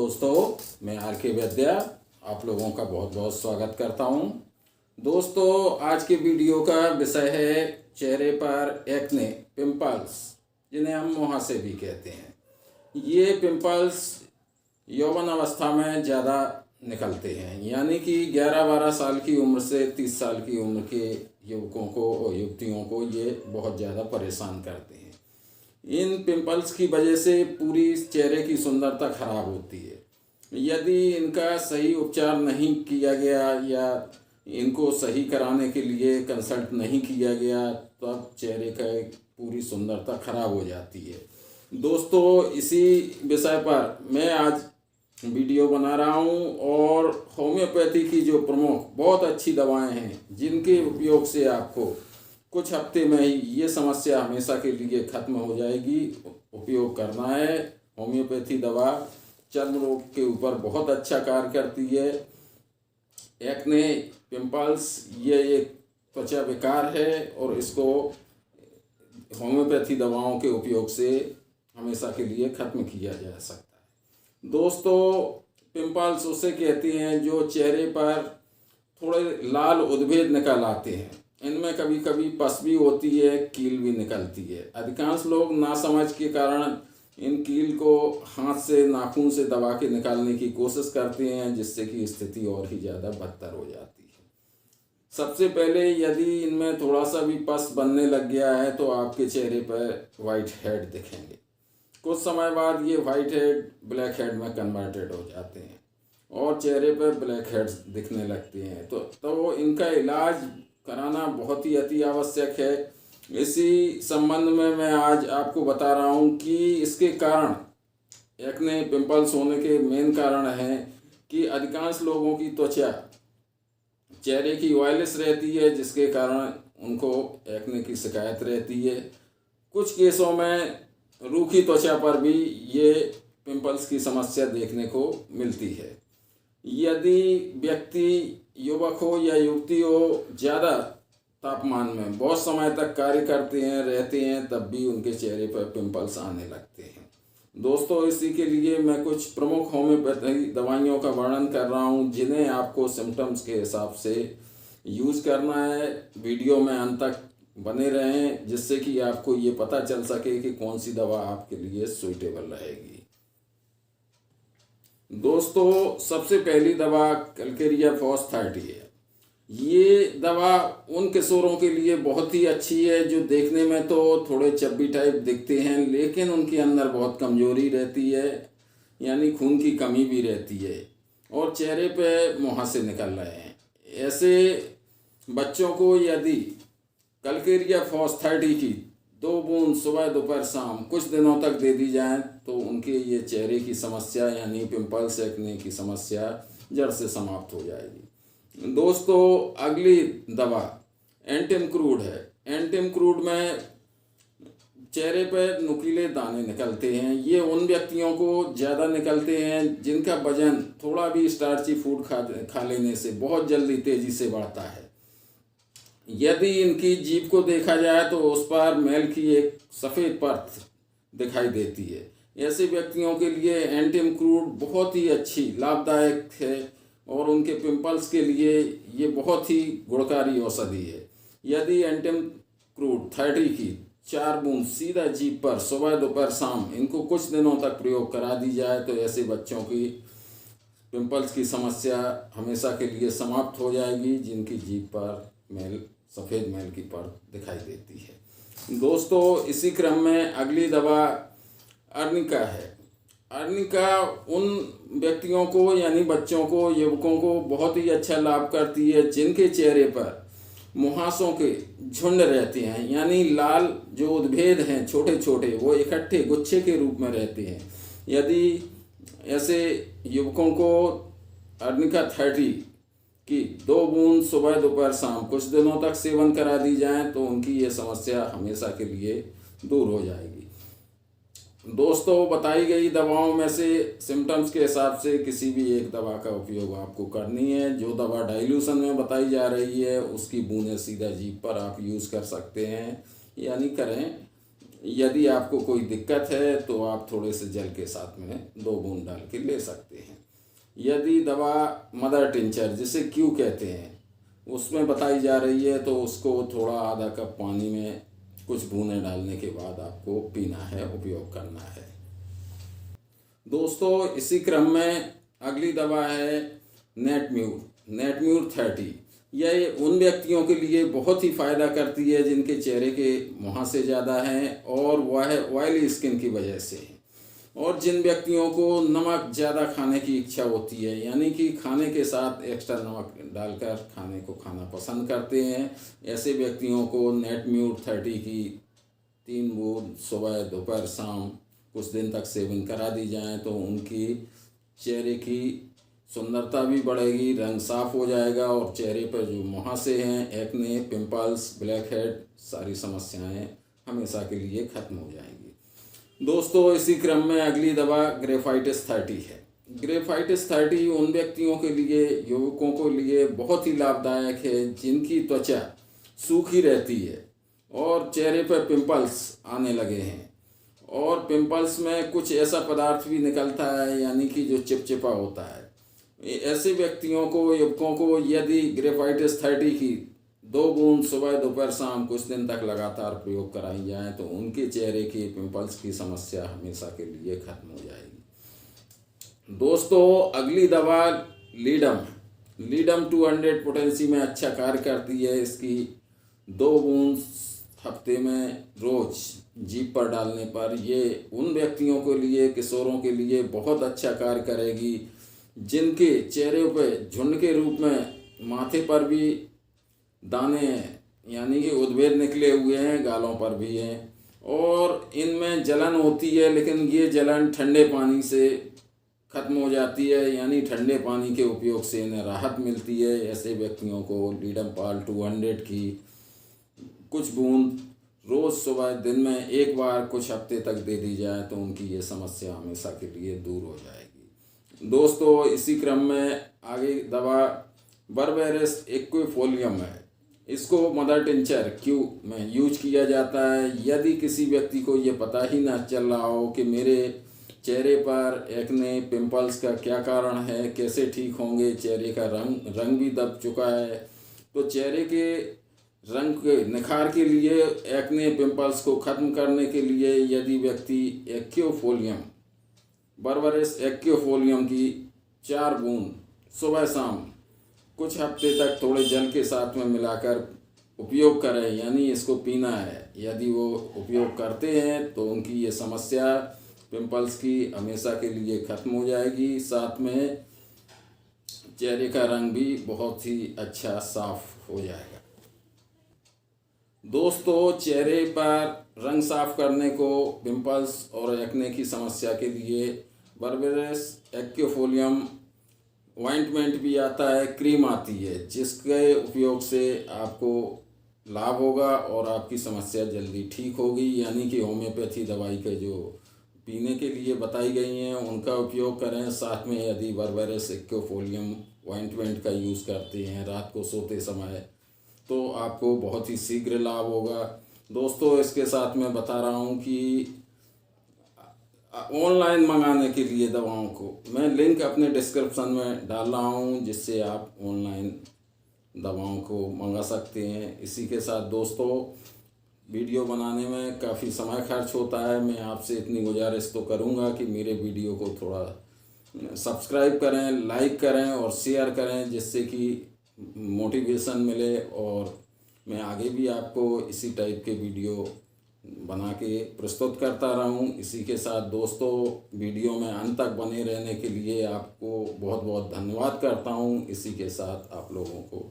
दोस्तों, मैं आर.के. वैद्या आप लोगों का बहुत बहुत स्वागत करता हूं। दोस्तों, आज के वीडियो का विषय है चेहरे पर एक्ने पिंपल्स, जिन्हें हम मुहासे भी कहते हैं। ये पिंपल्स यौवन अवस्था में ज़्यादा निकलते हैं, यानी कि 11-12 साल की उम्र से 30 साल की उम्र के युवकों को और युवतियों को ये बहुत ज़्यादा परेशान करते हैं। इन पिंपल्स की वजह से पूरी चेहरे की सुंदरता खराब होती है। यदि इनका सही उपचार नहीं किया गया या इनको सही कराने के लिए कंसल्ट नहीं किया गया, तब चेहरे का पूरी सुंदरता खराब हो जाती है। दोस्तों, इसी विषय पर मैं आज वीडियो बना रहा हूं और होम्योपैथी की जो प्रमुख बहुत अच्छी दवाएं हैं, जिनके उपयोग से आपको कुछ हफ्ते में ही ये समस्या हमेशा के लिए खत्म हो जाएगी। उपयोग करना है। होम्योपैथी दवा चर्म रोग के ऊपर बहुत अच्छा कार्य करती है। एक्ने पिंपल्स ये एक त्वचा विकार है और इसको होम्योपैथी दवाओं के उपयोग से हमेशा के लिए खत्म किया जा सकता है। दोस्तों, पिंपल्स उसे कहते हैं जो चेहरे पर थोड़े लाल उद्भेद निकल आते हैं। इनमें कभी कभी पस भी होती है, कील भी निकलती है। अधिकांश लोग नासमझ के कारण इन कील को हाथ से नाखून से दबा के निकालने की कोशिश करते हैं, जिससे कि स्थिति और ही ज़्यादा बदतर हो जाती है। सबसे पहले यदि इनमें थोड़ा सा भी पस बनने लग गया है तो आपके चेहरे पर वाइट हेड दिखेंगे। कुछ समय बाद ये वाइट हेड ब्लैक हेड में कन्वर्टेड हो जाते हैं और चेहरे पर ब्लैक हेड्स दिखने लगते हैं। तो इनका इलाज कराना बहुत ही अति आवश्यक है। इसी संबंध में मैं आज आपको बता रहा हूं कि इसके कारण एक्ने पिंपल्स होने के मेन कारण हैं कि अधिकांश लोगों की त्वचा चेहरे की ऑयलिस रहती है, जिसके कारण उनको एक्ने की शिकायत रहती है। कुछ केसों में रूखी त्वचा पर भी ये पिंपल्स की समस्या देखने को मिलती है। यदि व्यक्ति युवक हो या युवती हो, ज़्यादा तापमान में बहुत समय तक कार्य करते हैं रहते हैं, तब भी उनके चेहरे पर पिंपल्स आने लगते हैं। दोस्तों, इसी के लिए मैं कुछ प्रमुख होम्योपैथी दवाइयों का वर्णन कर रहा हूं, जिन्हें आपको सिम्टम्स के हिसाब से यूज़ करना है। वीडियो में अंत तक बने रहें, जिससे कि आपको ये पता चल सके कि कौन सी दवा आपके लिए सुइटेबल रहेगी। दोस्तों, सबसे पहली दवा कैलकेरिया फॉस 30 है। ये दवा उन किशोरों के लिए बहुत ही अच्छी है जो देखने में तो थोड़े चब्बी टाइप दिखते हैं, लेकिन उनके अंदर बहुत कमजोरी रहती है, यानी खून की कमी भी रहती है और चेहरे पे मुहासे निकल रहे हैं। ऐसे बच्चों को यदि कैलकेरिया फॉस 30 की 2 बूंद सुबह दोपहर शाम कुछ दिनों तक दे दी जाए तो उनके ये चेहरे की समस्या यानी पिंपल्स एक्ने की समस्या जड़ से समाप्त हो जाएगी। दोस्तों, अगली दवा एंटिम क्रूड है। एंटिम क्रूड में चेहरे पर नुकीले दाने निकलते हैं। ये उन व्यक्तियों को ज़्यादा निकलते हैं जिनका वजन थोड़ा भी स्टार्ची फूड खा लेने से बहुत जल्दी तेज़ी से बढ़ता है। यदि इनकी जीभ को देखा जाए तो उस पर मैल की एक सफ़ेद परत दिखाई देती है। ऐसे व्यक्तियों के लिए एंटिम क्रूड बहुत ही अच्छी लाभदायक है और उनके पिंपल्स के लिए ये बहुत ही गुणकारी औषधि है। यदि एंटिम क्रूड 30 की 4 बूंद सीधा जीभ पर सुबह दोपहर शाम इनको कुछ दिनों तक प्रयोग करा दी जाए तो ऐसे बच्चों की पिंपल्स की समस्या हमेशा के लिए समाप्त हो जाएगी, जिनकी जीभ पर मैल सफ़ेद मैल की परत दिखाई देती है। दोस्तों, इसी क्रम में अगली दवा अर्निका है। अर्निका उन व्यक्तियों को यानी बच्चों को, युवकों को बहुत ही अच्छा लाभ करती है जिनके चेहरे पर मुहासों के झुंड रहते हैं, यानी लाल जो उद्भेद हैं छोटे छोटे वो इकट्ठे गुच्छे के रूप में रहते हैं। यदि ऐसे युवकों को अर्निका 30 कि 2 बूंद सुबह दोपहर शाम कुछ दिनों तक सेवन करा दी जाए तो उनकी ये समस्या हमेशा के लिए दूर हो जाएगी। दोस्तों, बताई गई दवाओं में से सिम्टम्स के हिसाब से किसी भी एक दवा का उपयोग आपको करनी है। जो दवा डाइल्यूशन में बताई जा रही है उसकी बूंदें सीधा जीभ पर आप यूज़ कर सकते हैं, यानी करें। यदि आपको कोई दिक्कत है तो आप थोड़े से जल के साथ में 2 बूंद डाल के ले सकते हैं। यदि दवा मदर टिंचर जिसे क्यू कहते हैं उसमें बताई जा रही है तो उसको थोड़ा आधा कप पानी में कुछ बूंदें डालने के बाद आपको पीना है, उपयोग करना है। दोस्तों इसी क्रम में अगली दवा है नेटम्यूर 30। यह उन व्यक्तियों के लिए बहुत ही फ़ायदा करती है जिनके चेहरे के मुहासे ज़्यादा हैं और वह ऑयली स्किन की वजह से है, और जिन व्यक्तियों को नमक ज़्यादा खाने की इच्छा होती है, यानी कि खाने के साथ एक्स्ट्रा नमक डालकर खाने को खाना पसंद करते हैं, ऐसे व्यक्तियों को नेटम्यूर 30 की 3 बूंद सुबह दोपहर शाम कुछ दिन तक सेवन करा दी जाए तो उनकी चेहरे की सुंदरता भी बढ़ेगी, रंग साफ हो जाएगा और चेहरे पर जो मुहासे हैं, एक्ने, पिंपल्स, ब्लैक हेड, सारी समस्याएं हमेशा के लिए खत्म हो जाएंगी। दोस्तों इसी क्रम में अगली दवा ग्रेफाइटिस 30 है। ग्रेफाइटिस 30 उन व्यक्तियों के लिए, युवकों के लिए बहुत ही लाभदायक है जिनकी त्वचा सूखी रहती है और चेहरे पर पिंपल्स आने लगे हैं, और पिंपल्स में कुछ ऐसा पदार्थ भी निकलता है यानी कि जो चिपचिपा होता है। ऐसे व्यक्तियों को, युवकों को यदि ग्रेफाइटिस 30 की 2 बूंद सुबह दोपहर शाम कुछ दिन तक लगातार प्रयोग कराई जाए तो उनके चेहरे की पिंपल्स की समस्या हमेशा के लिए खत्म हो जाएगी। दोस्तों अगली दवा लीडम 200 पोटेंसी में अच्छा कार्य करती है। इसकी 2 बूंद हफ्ते में रोज जीभ पर डालने पर ये उन व्यक्तियों के लिए, किशोरों के लिए बहुत अच्छा कार्य करेगी जिनके चेहरे पर झुंड के रूप में माथे पर भी दाने हैं, यानी कि उद्भेद निकले हुए हैं, गालों पर भी हैं, और इनमें जलन होती है, लेकिन ये जलन ठंडे पानी से खत्म हो जाती है, यानी ठंडे पानी के उपयोग से इन्हें राहत मिलती है। ऐसे व्यक्तियों को लीडमपाल 200 की कुछ बूंद रोज़ सुबह दिन में एक बार कुछ हफ्ते तक दे दी जाए तो उनकी ये समस्या हमेशा के लिए दूर हो जाएगी। दोस्तों इसी क्रम में आगे दवा बर्बेरिस एक्विफोलियम है। इसको मदर टिंचर क्यू में यूज किया जाता है। यदि किसी व्यक्ति को ये पता ही ना चल रहा हो कि मेरे चेहरे पर एक्ने, पिंपल्स का क्या कारण है, कैसे ठीक होंगे, चेहरे का रंग भी दब चुका है, तो चेहरे के रंग के निखार के लिए, एक्ने, पिंपल्स को ख़त्म करने के लिए यदि व्यक्ति बर्बेरिस एक्विफोलियम की 4 बूंद सुबह शाम कुछ हफ्ते तक थोड़े जल के साथ में मिलाकर उपयोग करें, यानी इसको पीना है, यदि वो उपयोग करते हैं तो उनकी ये समस्या पिंपल्स की हमेशा के लिए ख़त्म हो जाएगी। साथ में चेहरे का रंग भी बहुत ही अच्छा साफ हो जाएगा। दोस्तों चेहरे पर रंग साफ करने को, पिंपल्स और एक्ने की समस्या के लिए बर्बेरिस एक्विफोलियम ऑइंटमेंट भी आता है, क्रीम आती है, जिसके उपयोग से आपको लाभ होगा और आपकी समस्या जल्दी ठीक होगी। यानी कि होम्योपैथी दवाई के जो पीने के लिए बताई गई हैं उनका उपयोग करें। साथ में यदि बर्बेरिस एक्विफोलियम ऑइंटमेंट का यूज़ करते हैं रात को सोते समय तो आपको बहुत ही शीघ्र लाभ होगा। दोस्तों इसके साथ मैं बता रहा हूँ कि ऑनलाइन मंगाने के लिए दवाओं को मैं लिंक अपने डिस्क्रिप्शन में डाल रहा हूँ, जिससे आप ऑनलाइन दवाओं को मंगा सकते हैं। इसी के साथ दोस्तों वीडियो बनाने में काफ़ी समय खर्च होता है, मैं आपसे इतनी गुजारिश तो करूँगा कि मेरे वीडियो को थोड़ा सब्सक्राइब करें, लाइक करें और शेयर करें, जिससे कि मोटिवेशन मिले और मैं आगे भी आपको इसी टाइप के वीडियो बना के प्रस्तुत करता रहूं। इसी के साथ दोस्तों वीडियो में अंत तक बने रहने के लिए आपको बहुत बहुत धन्यवाद करता हूं। इसी के साथ आप लोगों को